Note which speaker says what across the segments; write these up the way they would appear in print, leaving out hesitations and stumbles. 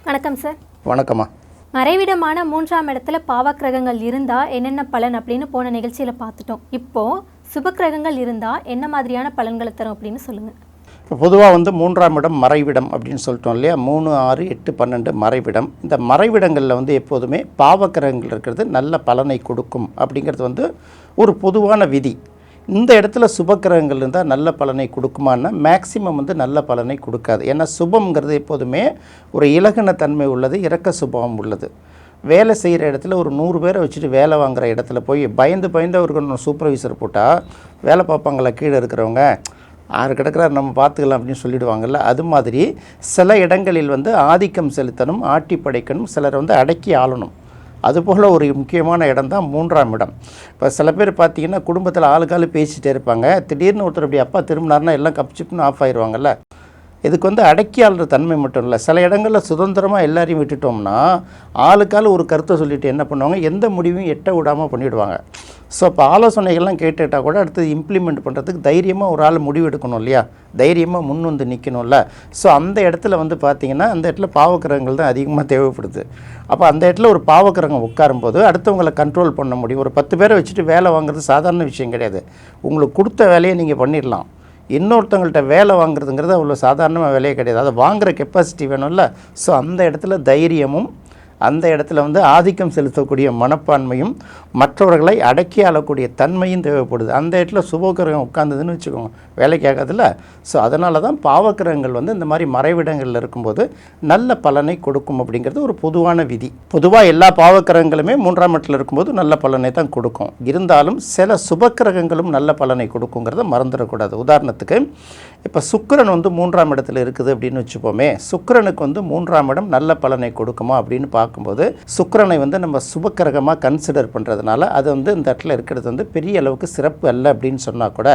Speaker 1: வணக்கம் சார்.
Speaker 2: வணக்கம்மா.
Speaker 1: மறைவிடமான 3ஆம் இடத்துல பாவக்கிரகங்கள் இருந்தால் என்னென்ன பலன் அப்படின்னு போன நிகழ்ச்சியில் பார்த்துட்டோம். இப்போது சுபக்கிரகங்கள் இருந்தால் என்ன மாதிரியான பலன்களை தரும் அப்படின்னு சொல்லுங்கள்.
Speaker 2: இப்போ பொதுவாக 3ஆம் இடம் மறைவிடம் அப்படின்னு சொல்லிட்டோம் இல்லையா. 3, 6, 8, 12 மறைவிடம். இந்த மறைவிடங்களில் எப்போதுமே பாவக்கிரகங்கள் இருக்கிறது நல்ல பலனை கொடுக்கும் அப்படிங்கிறது ஒரு பொதுவான விதி. இந்த இடத்துல சுபக்கிரகங்கள் இருந்தால் நல்ல பலனை கொடுக்குமான்னா மேக்சிமம் நல்ல பலனை கொடுக்காது. ஏன்னா சுபம்ங்கிறது எப்போதுமே ஒரு இலகுன தன்மை உள்ளது, இரக்க சுபாவம் உள்ளது. வேலை செய்கிற இடத்துல ஒரு 100 பேரை வச்சுட்டு வேலை வாங்குகிற இடத்துல போய் பயந்து அவருக்கு சூப்பர்வைசர் போட்டால் வேலை பார்ப்பாங்களா கீழே இருக்கிறவங்க, ஆறு கிடக்கிறார் நம்ம பார்த்துக்கலாம் அப்படின்னு சொல்லிடுவாங்கள்ல. அது மாதிரி சில இடங்களில் ஆதிக்கம் செலுத்தணும், ஆட்டி படைக்கணும், சிலர் அடக்கி ஆளணும். அதுபோல் ஒரு முக்கியமான இடம் தான் 3ஆம் இடம். இப்போ சில பேர் பார்த்திங்கன்னா குடும்பத்தில் ஆளுக்காலு பேசிகிட்டே இருப்பாங்க. திடீர்னு ஒருத்தர் அப்படி அப்பா திரும்பினார்னா எல்லாம் கப்சிப்புன்னு ஆஃப் ஆயிடுவாங்கல்ல. இதுக்கு அடக்கி ஆளுற தன்மை மட்டும் இல்லை, சில இடங்களில் சுதந்திரமாக எல்லாரையும் விட்டுட்டோம்னா ஆளுக்கால் ஒரு கருத்தை சொல்லிவிட்டு என்ன பண்ணுவாங்க, எந்த முடிவையும் எட்ட விடாமல் பண்ணிவிடுவாங்க. ஸோ இப்போ ஆலோசனைகள்லாம் கேட்டுட்டால் கூட அடுத்தது இம்ப்ளிமெண்ட் பண்ணுறதுக்கு தைரியமாக ஒரு ஆள் முடிவு எடுக்கணும் இல்லையா, தைரியமாக முன் நிற்கணும்ல. ஸோ அந்த இடத்துல பார்த்திங்கன்னா அந்த இடத்துல பாவக்கிரகங்கள் தான் அதிகமாக தேவைப்படுது. அப்போ அந்த இடத்துல ஒரு பாவக்கிரகம் உட்காரும்போது அடுத்தவங்களை கண்ட்ரோல் பண்ண முடியும். ஒரு 10 பேரை வச்சுட்டு வேலை வாங்குறது சாதாரண விஷயம் கிடையாது. உங்களுக்கு கொடுத்த வேலையை நீங்கள் பண்ணிடலாம். இன்னொருத்தவங்கள்ட்ட வேலை வாங்குறதுங்கிறது அவ்வளோ சாதாரணமாக வேலையே கிடையாது. அதை வாங்குகிற கெப்பாசிட்டி வேணும்ல. ஸோ அந்த இடத்துல தைரியமும், அந்த இடத்துல ஆதிக்கம் செலுத்தக்கூடிய மனப்பான்மையும், மற்றவர்களை அடக்கி ஆளக்கூடிய தன்மையும் தேவைப்படுது. அந்த இடத்துல சுபக்கிரகம் உட்கார்ந்ததுன்னு வச்சுக்கோங்க, வேலைக்கு ஆகாதுல்ல. ஸோ அதனால தான் பாவக்கிரகங்கள் இந்த மாதிரி மறைவிடங்களில் இருக்கும்போது நல்ல பலனை கொடுக்கும் அப்படிங்கிறது ஒரு பொதுவான விதி. பொதுவாக எல்லா பாவக்கிரகங்களுமே 3ஆம் இடத்துல இருக்கும்போது நல்ல பலனை தான் கொடுக்கும். இருந்தாலும் சில சுபக்கிரகங்களும் நல்ல பலனை கொடுக்குங்கிறத மறந்துடக்கூடாது. உதாரணத்துக்கு இப்போ சுக்கிரன் 3ஆம் இடத்துல இருக்குது அப்படின்னு வச்சுப்போமே. சுக்கிரனுக்கு 3ஆம் இடம் நல்ல பலனை கொடுக்குமா அப்படின்னு பார்க்கும்போது சுக்கிரனை நம்ம சுபக்கிரகமாக கன்சிடர் பண்ணுறதுனால அது இந்த இடத்துல இருக்கிறது பெரிய அளவுக்கு சிறப்பு அல்ல அப்படின்னு சொன்னால் கூட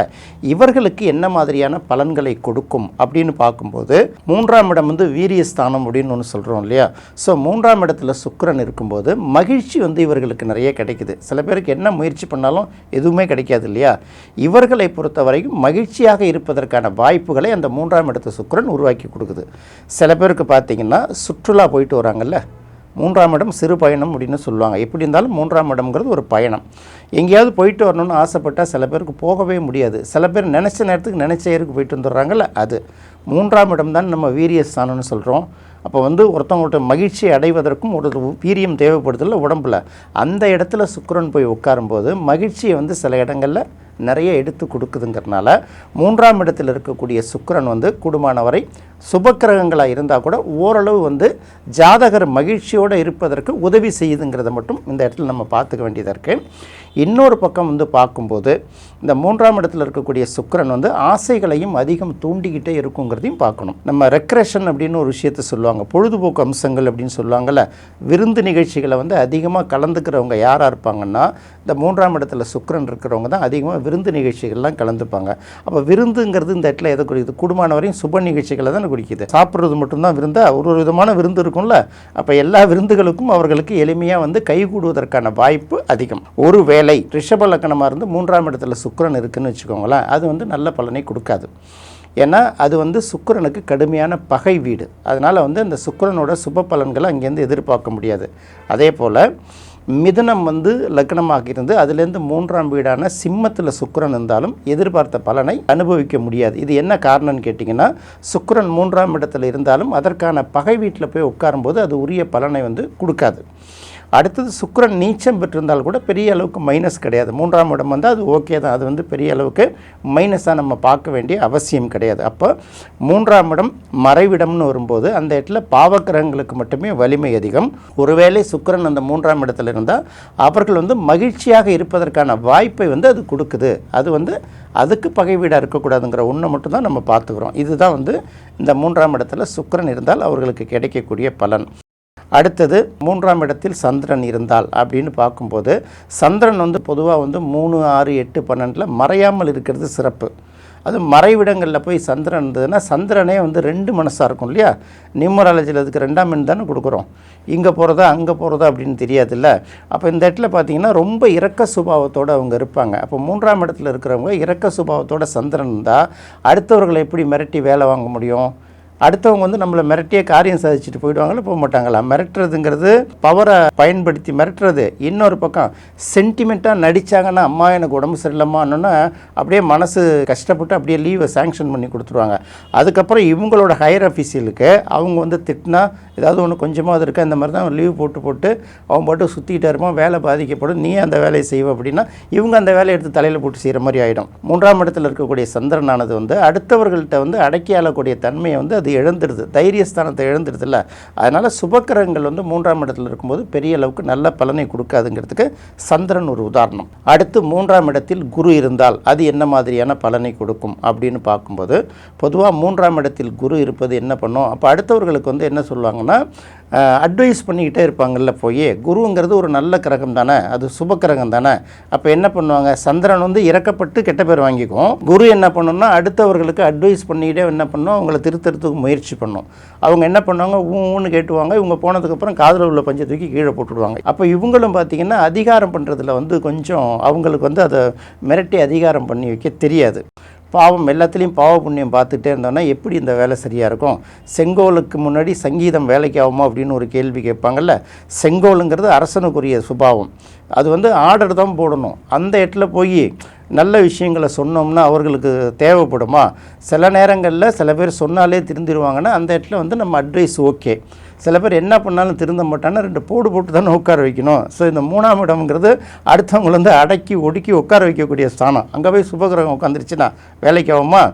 Speaker 2: இவர்களுக்கு என்ன மாதிரியான பலன்களை கொடுக்கும் அப்படின்னு பார்க்கும்போது 3ஆம் இடம் வீரியஸ்தானம் அப்படின்னு ஒன்று சொல்கிறோம் இல்லையா. ஸோ 3ஆம் இடத்துல சுக்கிரன் இருக்கும்போது மகிழ்ச்சி இவர்களுக்கு நிறைய கிடைக்குது. சில பேருக்கு என்ன முயற்சி பண்ணாலும் எதுவுமே கிடைக்காது இல்லையா. இவர்களை பொறுத்தவரைக்கும் மகிழ்ச்சியாக இருப்பதற்கான வாய்ப்புகளை அந்த 3ஆம் இடத்து சுக்கிரன் உருவாக்கி கொடுக்குது. சில பேருக்கு பார்த்திங்கன்னா சுற்றுலா போயிட்டு வராங்கல்ல, 3ஆம் இடம் சிறு பயணம் அப்படின்னு சொல்லுவாங்க. எப்படி இருந்தாலும் 3ஆம் இடம்ங்கிறது ஒரு பயணம். எங்கேயாவது போயிட்டு வரணும்னு ஆசைப்பட்டால் சில பேருக்கு போகவே முடியாது. சில பேர் நினச்ச நேரத்துக்கு நினச்ச ஏருக்கு போயிட்டு வந்துடுறாங்கல்ல, அது 3ஆம் இடம் தான் நம்ம வீரியஸ்தானம்னு சொல்கிறோம். அப்போ ஒருத்தவங்கள்ட்ட மகிழ்ச்சி அடைவதற்கும் ஒரு வீரியம் தேவைப்படுதில்ல உடம்புல. அந்த இடத்துல சுக்கிரன் போய் உட்காரும்போது மகிழ்ச்சியை சில இடங்களில் நிறைய எடுத்து கொடுக்குதுங்கிறதுனால 3ஆம் இடத்தில் இருக்கக்கூடிய சுக்கிரன் கூடுமானவரை சுபக்கிரகங்களாக இருந்தால் கூட ஓரளவு ஜாதகர் மகிழ்ச்சியோடு இருப்பதற்கு உதவி செய்யுதுங்கிறத மட்டும் இந்த இடத்துல நம்ம பார்த்துக்க வேண்டியதாக இருக்குது. இன்னொரு பக்கம் பார்க்கும்போது இந்த 3ஆம் இடத்தில் இருக்கக்கூடிய சுக்கிரன் ஆசைகளையும் அதிகம் தூண்டிக்கிட்டே இருக்குங்கிறதையும் பார்க்கணும். நம்ம ரெக்ரெஷன் அப்படின்னு ஒரு விஷயத்தை சொல்லுவாங்க, பொழுதுபோக்கு அம்சங்கள் அப்படின்னு சொல்லுவாங்கள்ல. விருந்து நிகழ்ச்சிகளை அதிகமாக கலந்துக்கிறவங்க யாராக இருப்பாங்கன்னா இந்த 3ஆம் இடத்துல சுக்கிரன் இருக்கிறவங்க தான் அதிகமாக விருந்து நிகழ்ச்சிகள்லாம் கலந்துப்பாங்க. அப்போ விருந்துங்கிறது இந்த இடத்துல எதை குறிக்குது, குடும்பமானவரையும் சுப நிகழ்ச்சிகளை தான் குறிக்குது. சாப்பிட்றது மட்டும்தான் விருந்தா, ஒரு விதமான விருந்து இருக்கும்ல. அப்போ எல்லா விருந்துகளுக்கும் அவர்களுக்கு எளிமையாக கைகூடுவதற்கான வாய்ப்பு அதிகம். ஒரு வேளை ரிஷப லக்னமாக இருந்து 3ஆம் இடத்துல சுக்கிரன் இருக்குன்னு வச்சுக்கோங்களேன், அது நல்ல பலனை கொடுக்காது. ஏன்னா அது சுக்கிரனுக்கு கடுமையான பகை வீடு. அதனால் அந்த சுக்கிரனோட சுப பலன்களை அங்கேருந்து எதிர்பார்க்க முடியாது. அதே போல் மிதுனம் லக்னமாக இருந்து அதுலேருந்து 3ஆம் வீடான சிம்மத்தில் சுக்கிரன் இருந்தாலும் எதிர்பார்த்த பலனை அனுபவிக்க முடியாது. இது என்ன காரணம்னு கேட்டிங்கன்னா சுக்கிரன் 3ஆம் இடத்துல இருந்தாலும் அதற்கான பகை வீட்டில் போய் உட்காரும்போது அது உரிய பலனை கொடுக்காது. அடுத்தது சுக்கிரன் நீச்சம் பெற்றிருந்தால் கூட பெரிய அளவுக்கு மைனஸ் கிடையாது. 3ஆம் இடம் அது ஓகே தான், அது பெரிய அளவுக்கு மைனஸாக நம்ம பார்க்க வேண்டிய அவசியம் கிடையாது. அப்போ 3ஆம் இடம் மறைவிடம்னு வரும்போது அந்த இடத்துல பாவக்கிரகங்களுக்கு மட்டுமே வலிமை அதிகம். ஒருவேளை சுக்கிரன் அந்த 3ஆம் இடத்துல இருந்தால் அவர்கள் மகிழ்ச்சியாக இருப்பதற்கான வாய்ப்பை அது கொடுக்குது. அது அதுக்கு பகை வீடாக இருக்கக்கூடாதுங்கிற ஒன்றை மட்டும்தான் நம்ம பார்த்துக்கிறோம். இதுதான் இந்த 3ஆம் இடத்துல சுக்கிரன் இருந்தால் அவர்களுக்கு கிடைக்கக்கூடிய பலன். அடுத்தது 3ஆம் இடத்தில் சந்திரன் இருந்தால் அப்படின்னு பார்க்கும்போது சந்திரன் பொதுவாக 3, 6, 8, 12 மறையாமல் இருக்கிறது சிறப்பு. அது மறைவிடங்களில் போய் சந்திரன் இருந்ததுன்னா சந்திரனே 2 மனசாக இருக்கும் இல்லையா. நியூமராலஜியில் அதுக்கு 2ஆம் எண் தானே கொடுக்குறோம். இங்கே போகிறதா அங்கே போகிறதா அப்படின்னு தெரியாதுல்ல. அப்போ இந்த இடத்துல பார்த்திங்கன்னா ரொம்ப இரக்க சுபாவத்தோடு அவங்க இருப்பாங்க. அப்போ 3ஆம் இடத்துல இருக்கிறவங்க இரக்க சுபாவத்தோட சந்திரன் இருந்தால் அடுத்தவர்களை எப்படி மிரட்டி வேலை வாங்க முடியும், அடுத்தவங்க வந்து நம்மளை மிரட்டியே காரியம் சாதிச்சுட்டு போயிடுவாங்களா, போக மாட்டாங்களா? மிரட்டுறதுங்கிறது பவரை பயன்படுத்தி மிரட்டுறது. இன்னொரு பக்கம் சென்டிமெண்ட்டாக நடித்தாங்கன்னா, அம்மா எனக்கு உடம்பு சரியில்லைம்மான்னா அப்படியே மனசு கஷ்டப்பட்டு அப்படியே லீவை சேங்ஷன் பண்ணி கொடுத்துருவாங்க. அதுக்கப்புறம் இவங்களோட ஹையர் அஃபீஷியலுக்கு அவங்க வந்து திட்டினா ஏதாவது ஒன்று கொஞ்சமாக இருக்கா, இந்த மாதிரி தான் லீவ் போட்டு அவன் போட்டு சுற்றிக்கிட்டே இருப்பான், வேலை பாதிக்கப்படும், நீ அந்த வேலையை செய்வ அப்படின்னா இவங்க அந்த வேலையை எடுத்து தலையில் போட்டு செய்கிற மாதிரி ஆகிடும். 3ஆம் இடத்தில் இருக்கக்கூடிய சந்திரனானது வந்து அடுத்தவர்கள்ட்ட வந்து அடக்கி ஆளக்கூடிய தன்மையை வந்து அது இழந்துடுது, தைரியஸ்தானத்தை இழந்துடுது இல்லை. அதனால் சுபக்கிரகங்கள் வந்து 3ஆம் இடத்தில் இருக்கும்போது பெரிய அளவுக்கு நல்ல பலனை கொடுக்காதுங்கிறதுக்கு சந்திரன் ஒரு உதாரணம். அடுத்து 3ஆம் இடத்தில் குரு இருந்தால் அது என்ன மாதிரியான பலனை கொடுக்கும் அப்படின்னு பார்க்கும்போது, பொதுவாக 3ஆம் இடத்தில் குரு இருப்பது என்ன பண்ணும், அப்போ அடுத்தவர்களுக்கு வந்து என்ன சொல்லுவாங்கன்னா அட்வைஸ் பண்ணிக்கிட்டே இருப்பாங்கள்ல. போய் குருங்கிறது ஒரு நல்ல கிரகம் தானே, அது சுப கிரகம் தானே. அப்போ என்ன பண்ணுவாங்க, சந்திரன் வந்து இறக்கப்பட்டு கெட்ட பேர் வாங்கிக்கும். குரு என்ன பண்ணணும்னா அடுத்தவர்களுக்கு அட்வைஸ் பண்ணிக்கிட்டே என்ன பண்ணும், அவங்கள திருத்தறதுக்கு முயற்சி பண்ணும். அவங்க என்ன பண்ணுவாங்க, ஊன்னு கேட்டுவாங்க. இவங்க போனதுக்கப்புறம் காதில் உள்ள பஞ்சை தூக்கி கீழே போட்டுடுவாங்க. அப்போ இவங்களும் பார்த்திங்கன்னா அதிகாரம் பண்ணுறதுல வந்து கொஞ்சம் அவங்களுக்கு வந்து அதை மிரட்டி அதிகாரம் பண்ணி வைக்க தெரியாது. பாவம் எல்லாத்துலேயும் பாவ புண்ணியம் பார்த்துட்டே இருந்தோன்னா எப்படி இந்த வேலை சரியாக இருக்கும்? செங்கோலுக்கு முன்னாடி சங்கீதம் வேலைக்கு ஆகுமா அப்படின்னு ஒரு கேள்வி கேட்பாங்கல்ல. செங்கோலுங்கிறது அரசனுக்குரிய சுபாவம். அது வந்து ஆர்டர் தான் போடணும். அந்த இடத்துல போய் நல்ல விஷயங்களை சொன்னோம்னா அவர்களுக்கு தேவைப்படுமா? சில நேரங்களில் சில பேர் சொன்னாலே திருந்திடுவாங்கன்னா அந்த இடத்துல வந்து நம்ம அட்வைஸ் ஓகே. சில பேர் என்ன பண்ணாலும் திருந்த மாட்டாங்கன்னா 2 போடு போட்டு தானே உட்கார வைக்கணும். ஸோ இந்த 3ஆம் இடம்ங்கிறது அடுத்தவங்களை வந்து அடக்கி ஒடுக்கி உட்கார வைக்கக்கூடிய ஸ்தானம். அங்கே போய் சுபகிரகம் உட்காந்துருச்சுன்னா வேலைக்கு ஆகுமா?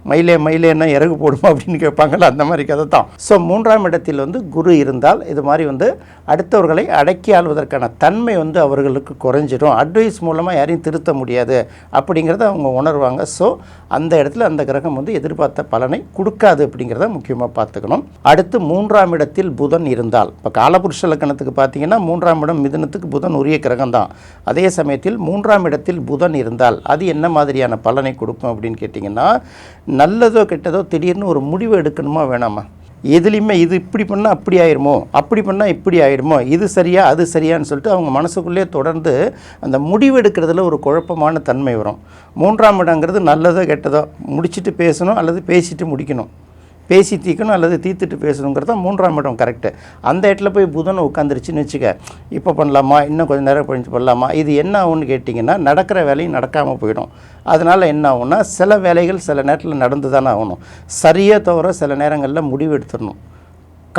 Speaker 2: மயிலேன்னா இறகு போடுமா அப்படின்னு கேட்பாங்கள்ல, அந்த மாதிரி கதை தான். ஸோ 3ஆம் இடத்தில் வந்து குரு இருந்தால் இது மாதிரி வந்து அடுத்தவர்களை அடக்கி ஆள்வதற்கான தன்மை வந்து அவர்களுக்கு குறைஞ்சிடும். அட்வைஸ் மூலமாக யாரையும் திருத்த முடியாது அப்படிங்கிறத அவங்க உணர்வாங்க. ஸோ அந்த இடத்துல அந்த கிரகம் வந்து எதிர்பார்த்த பலனை கொடுக்காது அப்படிங்கிறத முக்கியமாக பார்த்துக்கணும். அடுத்து 3ஆம் இடத்தில் புதன் இருந்தால், இப்போ காலபுருஷ லக்கணத்துக்கு பார்த்தீங்கன்னா 3ஆம் இடம் மிதுனத்துக்கு புதன் உரிய கிரகம் தான். அதே சமயத்தில் 3ஆம் இடத்தில் புதன் இருந்தால் அது என்ன மாதிரியான பலனை கொடுக்கும் அப்படின்னு கேட்டிங்கன்னா, நல்லதோ கெட்டதோ திடீர்னு ஒரு முடிவு எடுக்கணுமா வேணாமா? எதுலேயுமே இது இப்படி பண்ணால் அப்படி ஆயிடுமோ, அப்படி பண்ணால் இப்படி ஆயிடுமோ, இது சரியா அது சரியான்னு சொல்லிட்டு அவங்க மனசுக்குள்ளேயே தொடர்ந்து அந்த முடிவு எடுக்கிறதுல ஒரு குழப்பமான தன்மை வரும். 3ஆம் இடங்கிறது நல்லதோ கெட்டதோ முடிச்சுட்டு பேசணும் அல்லது பேசிட்டு முடிக்கணும், பேசி தீர்க்கணும் அல்லது தீர்த்துட்டு பேசணுங்கிறது தான் 3ஆம் இடம் கரெக்டு. அந்த இடத்துல போய் புதன் உட்காந்துருச்சுன்னு வச்சுக்க, இப்போ பண்ணலாமா, இன்னும் கொஞ்சம் நேரம் கழிச்சு பண்ணலாமா, இது என்ன ஆகும்னு கேட்டிங்கன்னா நடக்கிற வேலையும் நடக்காமல் போயிடும். அதனால் என்ன ஆகும்னா சில வேலைகள் சில நேரத்தில் நடந்து தானே ஆகணும். சரியாக தவிர சில நேரங்களில் முடிவு எடுத்துடணும்.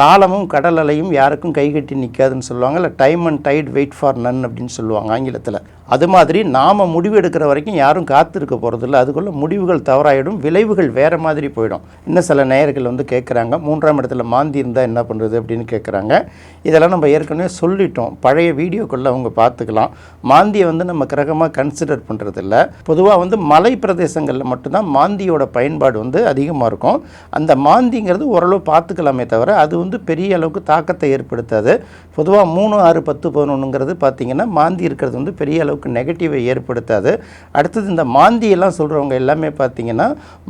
Speaker 2: காலமும் கடல் அலையும் யாருக்கும் கைகட்டி நிற்காதுன்னு சொல்லுவாங்க. இல்லை time and tide wait for none அப்படின்னு சொல்லுவாங்க ஆங்கிலத்தில். அது மாதிரி நாம் முடிவு எடுக்கிற வரைக்கும் யாரும் காத்திருக்க போகிறதில்ல. அதுக்குள்ள முடிவுகள் தவறாயிடும், விளைவுகள் வேறு மாதிரி போயிடும். இன்னும் சில நேயர்கள் வந்து கேட்குறாங்க, 3ஆம் இடத்துல மாந்தி இருந்தால் என்ன பண்ணுறது அப்படின்னு கேட்குறாங்க. இதெல்லாம் நம்ம ஏற்கனவே சொல்லிட்டோம், பழைய வீடியோக்குள்ளே அவங்க பார்த்துக்கலாம். மாந்தியை வந்து நம்ம கிரகமாக கன்சிடர் பண்ணுறதில்ல. பொதுவாக வந்து மலை பிரதேசங்களில் மட்டும்தான் மாந்தியோட பயன்பாடு வந்து அதிகமாக இருக்கும். அந்த மாந்திங்கிறது ஓரளவு பார்த்துக்கலாமே தவிர அது வந்து பெரிய அளவுக்கு தாக்கத்தை ஏற்படுத்தாது. பொதுவாக 3, 6, 10, 11ங்கிறது பார்த்திங்கன்னா மாந்தி இருக்கிறது வந்து பெரிய அளவுக்கு நெகட்டிவை ஏற்படுத்தாது. அடுத்தது இந்த மாந்தியெல்லாம் சொல்கிறவங்க எல்லாமே பார்த்திங்கன்னா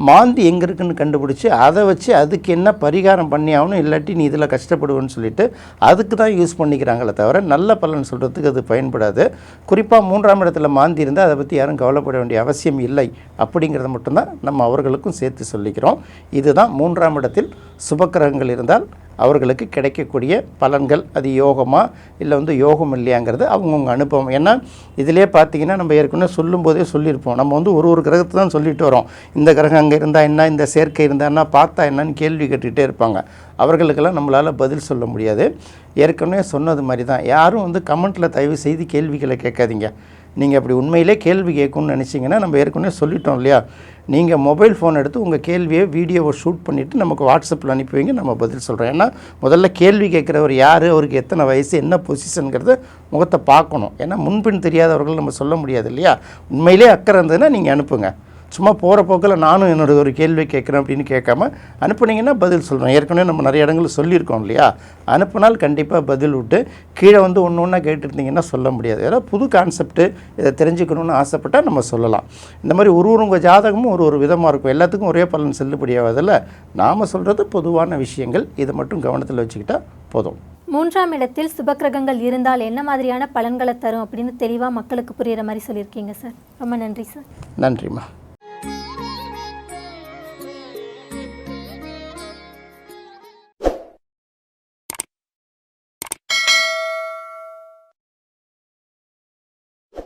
Speaker 2: மாந்தி எங்கே இருக்குன்னு கண்டுபிடிச்சி அதை வச்சு அதுக்கு என்ன பரிகாரம் பண்ணி ஆகணும், இல்லாட்டி நீ இதில் கஷ்டப்படுவேன்னு சொல்லிட்டு அதுக்கு தான் யூஸ் பண்ணிக்கிறாங்களே தவிர நல்ல பலன் சொல்கிறதுக்கு அது பயன்படாது. குறிப்பாக 3ஆம் இடத்துல மாந்தி இருந்தால் அதை பற்றி யாரும் கவலைப்பட வேண்டிய அவசியம் இல்லை அப்படிங்கிறத மட்டும்தான் நம்ம அவர்களுக்கும் சேர்த்து சொல்லிக்கிறோம். இதுதான் 3ஆம் இடத்தில் சுபக்கிரகங்கள் இருந்தால் அவர்களுக்கு கிடைக்கக்கூடிய பலன்கள். அது யோகமா இல்லை வந்து யோகம் இல்லையாங்கிறது அவங்கவுங்க அனுபவம். ஏன்னா இதிலே பார்த்திங்கன்னா நம்ம ஏற்கனவே சொல்லும்போதே சொல்லியிருப்போம், நம்ம வந்து ஒரு கிரகத்தை தான் சொல்லிட்டு வரோம். இந்த கிரகம் அங்கே இருந்தால் என்ன, இந்த சேர்க்கை இருந்தான்னா பார்த்தா என்னன்னு கேள்வி கேட்டுக்கிட்டே இருப்பாங்க. அவர்களுக்கெல்லாம் நம்மளால் பதில் சொல்ல முடியாது. ஏற்கனவே சொன்னது மாதிரி தான், யாரும் வந்து கமெண்ட்டில் தயவு செய்து கேள்விகளை கேட்காதீங்க. நீங்கள் அப்படி உண்மையிலே கேள்வி கேட்கணும்னு நினச்சிங்கன்னா நம்ம ஏற்கனவே சொல்லிட்டோம் இல்லையா, நீங்கள் மொபைல் ஃபோன் எடுத்து உங்கள் கேள்வியை வீடியோவை ஷூட் பண்ணிவிட்டு நமக்கு வாட்ஸ்அப்பில் அனுப்பி வைங்க, நம்ம பதில் சொல்கிறோம். ஏன்னா முதல்ல கேள்வி கேட்குறவர் யார், அவருக்கு எத்தனை வயசு, என்ன பொசிஷனுங்கிறத முகத்தை பார்க்கணும். ஏன்னா முன்பின் தெரியாதவர்கள் நம்ம சொல்ல முடியாது இல்லையா. உண்மையிலே அக்கறை இருந்ததுன்னா நீங்கள் அனுப்புங்க. சும்மா போகிற போக்கில் நானும் என்னோட ஒரு கேள்வி கேட்குறேன் அப்படின்னு கேட்காம அனுப்புனீங்கன்னா பதில் சொல்கிறோம். ஏற்கனவே நம்ம நிறைய இடங்கள் சொல்லியிருக்கோம் இல்லையா. அனுப்புனால் கண்டிப்பாக பதில் விட்டு கீழே வந்து ஒன்று ஒன்றா கேட்டுருந்தீங்கன்னா சொல்ல முடியாது. ஏன்னா புது கான்செப்ட்டு இதை தெரிஞ்சுக்கணுன்னு ஆசைப்பட்டால் நம்ம சொல்லலாம். இந்த மாதிரி உங்கள் ஜாதகமும் ஒரு விதமாக இருக்கும். எல்லாத்துக்கும் ஒரே பலன் செல்லுபடியாவதில்ல. நாம் சொல்கிறது பொதுவான விஷயங்கள். இதை மட்டும் கவனத்தில் வச்சுக்கிட்டால் போதும்.
Speaker 1: 3ஆம் இடத்தில் சுபக்கிரகங்கள் இருந்தால் என்ன மாதிரியான பலன்களை தரும் அப்படின்னு தெளிவாக மக்களுக்கு புரிகிற மாதிரி சொல்லியிருக்கீங்க சார். ரொம்ப நன்றி சார்.
Speaker 2: நன்றிம்மா.